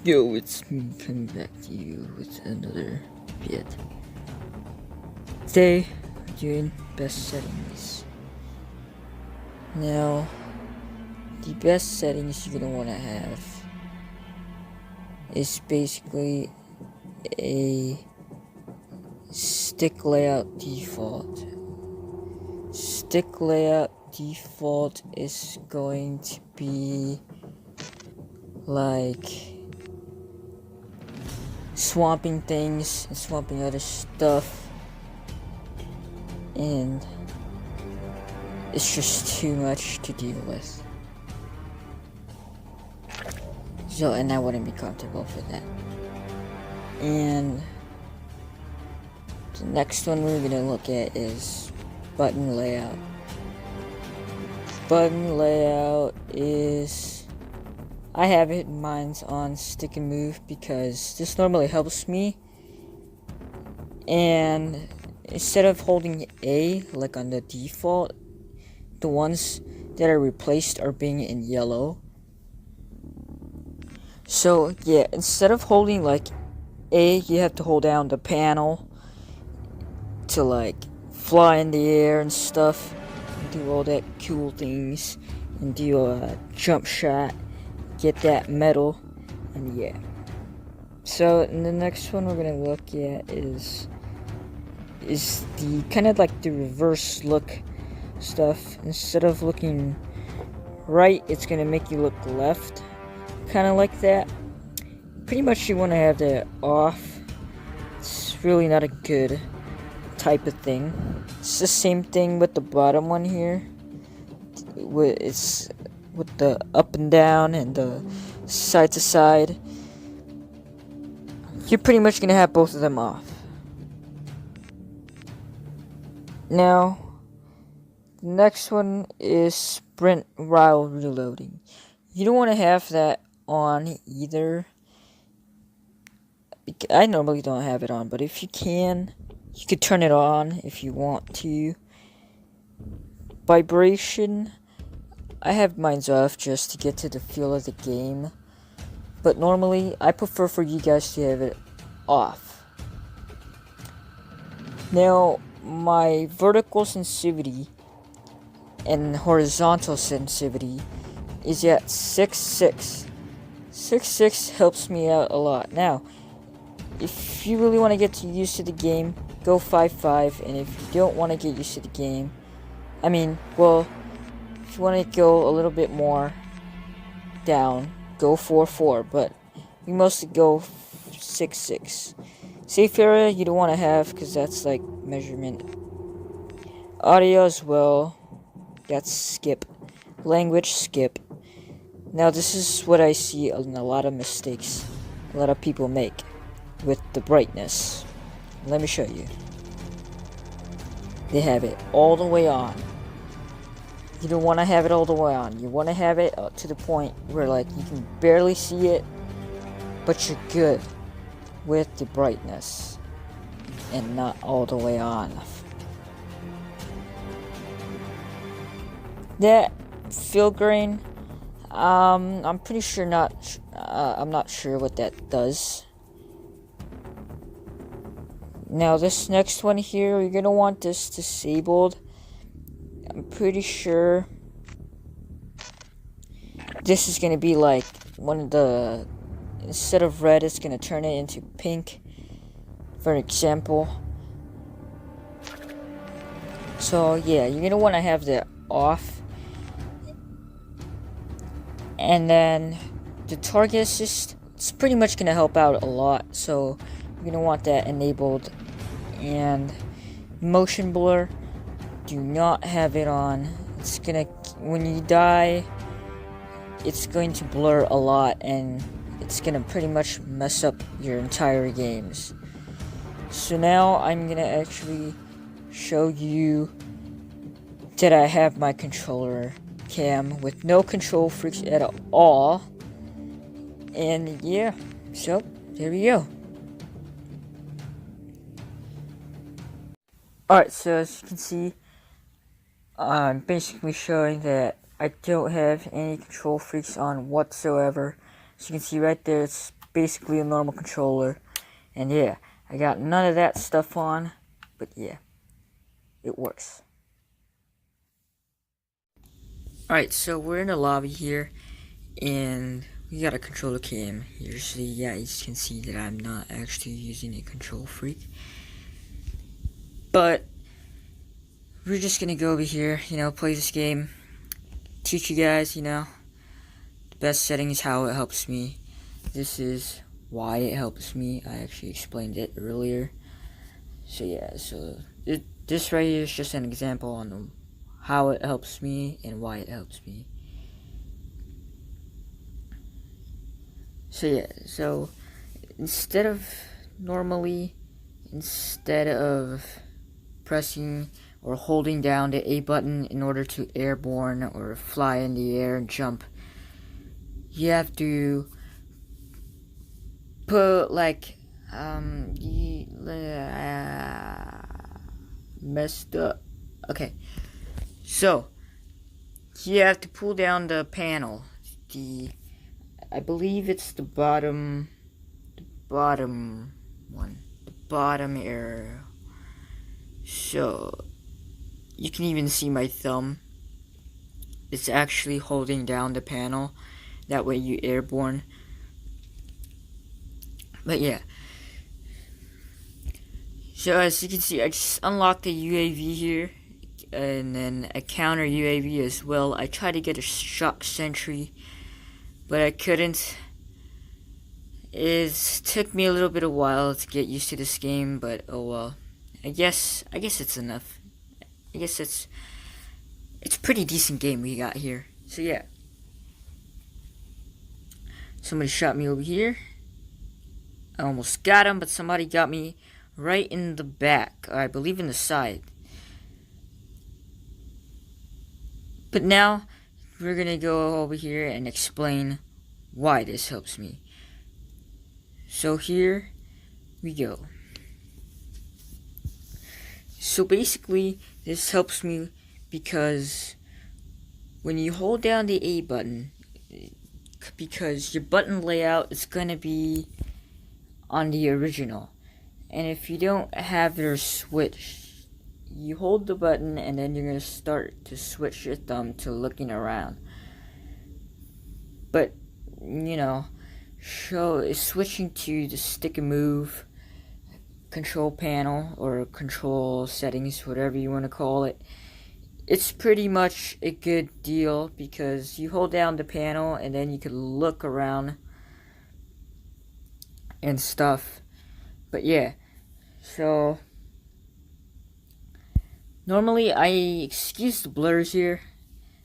Yo, it's me coming back to you with another bit. Today, we're doing best settings. Now, the best settings you're gonna want to have is basically a stick layout default. Stick layout default is going to be like swamping things and swamping other stuff, and it's just too much to deal with. So, and I wouldn't be comfortable for that. And the next one we're gonna look at is button layout. Button layout is, I have it mine's on stick and move because this normally helps me. And instead of holding A like on the default, the ones that are replaced are being in yellow. So yeah, instead of holding like A, you have to hold down the panel to like fly in the air and stuff, and do all that cool things, and do a jump shot, get that medal, and yeah. So and the next one we're gonna look at is the kind of like the reverse look stuff. Instead of looking right, it's gonna make you look left, kind of like that. Pretty much you want to have that off. It's really not a good type of thing. It's the same thing with the bottom one here. It's with the up and down and the side to side. You're pretty much gonna have both of them off. Now, the next one is sprint while reloading. You don't want to have that on either. I normally don't have it on, but if you can, you could turn it on if you want to. Vibration, I have mine off just to get to the feel of the game, but normally I prefer for you guys to have it off. Now, my vertical sensitivity and horizontal sensitivity is at 6.6. 6.6 helps me out a lot. Now, if you really want to get used to the game, go 5.5, and if you don't want to get used to the game, if you want to go a little bit more down, go 4.4, but we mostly go 6.6. Safe area you don't want to have because that's like measurement. Audio as well, that's skip. Language, skip. Now this is what I see in a lot of mistakes a lot of people make with the brightness. Let me show you. They have it all the way on. You don't want to have it all the way on. You want to have it up to the point where like you can barely see it, but you're good with the brightness and not all the way on. That fill grain, I'm pretty sure I'm not sure what that does. Now this next one here, you're gonna want this disabled. I'm pretty sure this is gonna be like one of the, instead of red, it's gonna turn it into pink, for example. So yeah, you're gonna want to have that off. And then the target assist, it's pretty much gonna help out a lot, so you're gonna want that enabled. And motion blur, do not have it on. It's gonna, when you die, it's going to blur a lot, and it's gonna pretty much mess up your entire games. So now I'm gonna actually show you that I have my controller cam with no Kontrol Freeks at all. And yeah, so there we go. Alright, so as you can see, I'm basically showing that I don't have any Kontrol Freeks on whatsoever. As you can see right there, it's basically a normal controller. And yeah, I got none of that stuff on, but yeah, it works. Alright, so we're in the lobby here, and we got a controller cam here, so yeah, you can see that I'm not actually using a Kontrol Freak. But we're just gonna go over here, play this game, teach you guys, the best settings, how it helps me. This is why it helps me. I actually explained it earlier. So yeah, this right here is just an example on how it helps me and why it helps me. So yeah, instead of pressing or holding down the A button in order to airborne or fly in the air and jump, you have to put messed up. Okay, so you have to pull down the panel. I believe it's the bottom area. So you can even see my thumb. It's actually holding down the panel. That way you airborne. But yeah. So as you can see, I just unlocked the UAV here, and then a counter UAV as well. I tried to get a shock sentry, but I couldn't. It took me a little bit of while to get used to this game, but oh well. I guess it's enough. I guess it's a pretty decent game we got here. So yeah. Somebody shot me over here. I almost got him, but somebody got me right in the back. Or I believe in the side. But now we're gonna go over here and explain why this helps me. So here we go. So basically, this helps me because when you hold down the A button, because your button layout is gonna be on the original, and if you don't have your switch, you hold the button and then you're gonna start to switch your thumb to looking around. But switching to the stick and move control panel or control settings, whatever you want to call it, it's pretty much a good deal because you hold down the panel and then you can look around and stuff. But yeah, so normally I excuse the blurs here.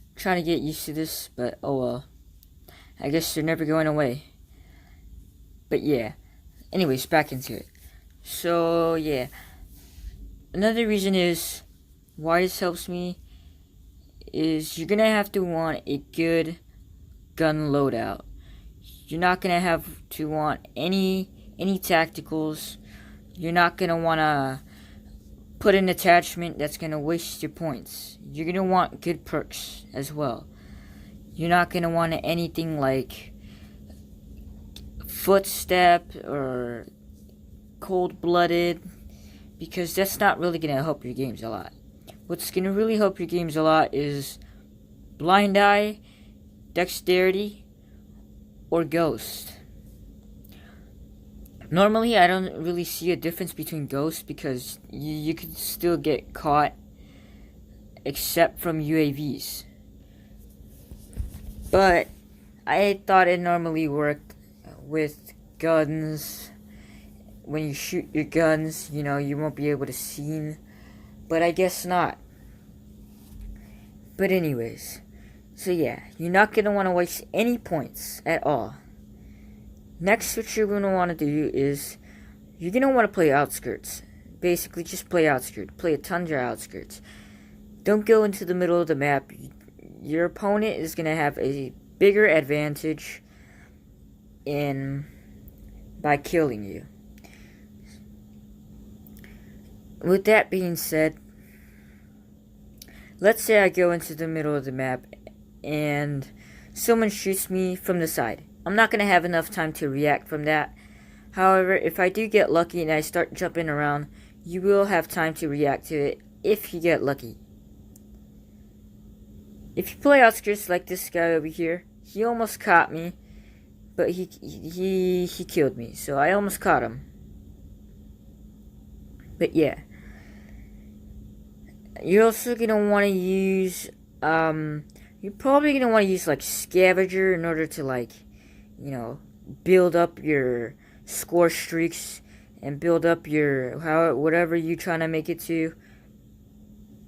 I'm trying to get used to this, but oh well. I guess they're never going away. But yeah, anyways, back into it. So yeah, another reason is why this helps me is you're gonna have to want a good gun loadout. You're not gonna have to want any tacticals. You're not gonna wanna put an attachment that's gonna waste your points. You're gonna want good perks as well. You're not gonna want anything like footstep or cold-blooded, because that's not really gonna help your games a lot. What's gonna really help your games a lot is blind eye, dexterity, or ghost. Normally I don't really see a difference between ghosts because you could still get caught except from UAVs. But I thought it normally worked with guns. When you shoot your guns, you won't be able to see, but I guess not. But anyways, so yeah, you're not going to want to waste any points at all. Next, what you're going to want to do is, you're going to want to play outskirts. Basically, just play outskirts. Play a tundra outskirts. Don't go into the middle of the map. Your opponent is going to have a bigger advantage by killing you. With that being said, let's say I go into the middle of the map and someone shoots me from the side. I'm not gonna have enough time to react from that. However, if I do get lucky and I start jumping around, you will have time to react to it if you get lucky. If you play outskirts like this guy over here, he almost caught me, but he killed me, so I almost caught him. But yeah, you're also gonna want to use you're probably gonna want to use like scavenger in order to, like, you know, build up your score streaks and build up your whatever you're trying to make it to.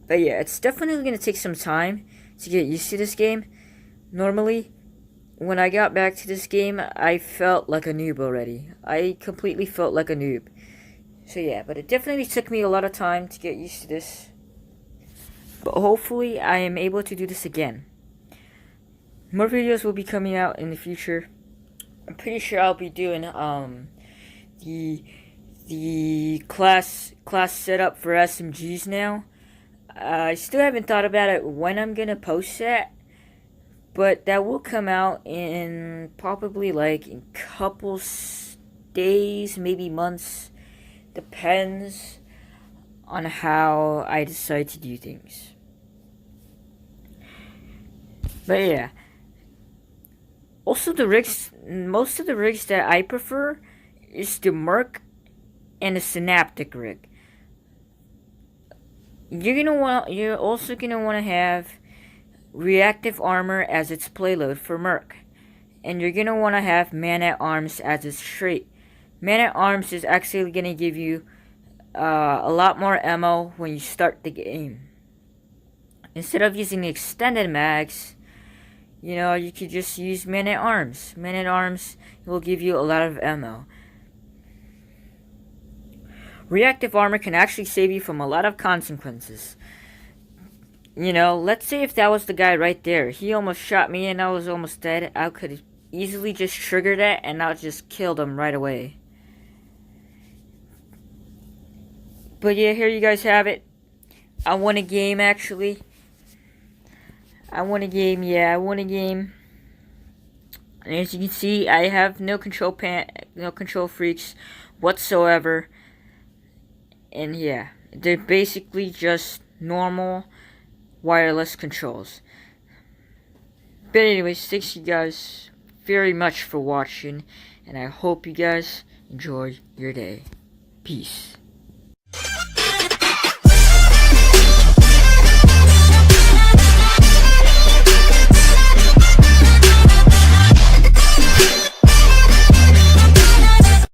But yeah, it's definitely gonna take some time to get used to this game. Normally, when I got back to this game, I felt like a noob already. I completely felt like a noob. So yeah, but it definitely took me a lot of time to get used to this. But hopefully I am able to do this again. More videos will be coming out in the future. I'm pretty sure I'll be doing the class setup for SMGs now. I still haven't thought about it when I'm gonna post that, but that will come out in probably like in couple days, maybe months. Depends on how I decide to do things. But yeah. Also, most of the rigs that I prefer is the Merc and the Synaptic rig. You're also gonna want to have reactive armor as its payload for Merc, and you're gonna want to have Man-at-Arms as its trait. Man-at-Arms is actually gonna give you a lot more ammo when you start the game. Instead of using the extended mags, you know, you could just use Man-at-Arms. Man-at-Arms will give you a lot of ammo. Reactive armor can actually save you from a lot of consequences. You know, let's say if that was the guy right there. He almost shot me and I was almost dead. I could easily just trigger that and I just killed him right away. But yeah, here you guys have it. I won a game, actually. I won a game. And as you can see, I have no control freaks whatsoever. And yeah, they're basically just normal wireless controls. But anyways, thanks you guys very much for watching, and I hope you guys enjoy your day. Peace.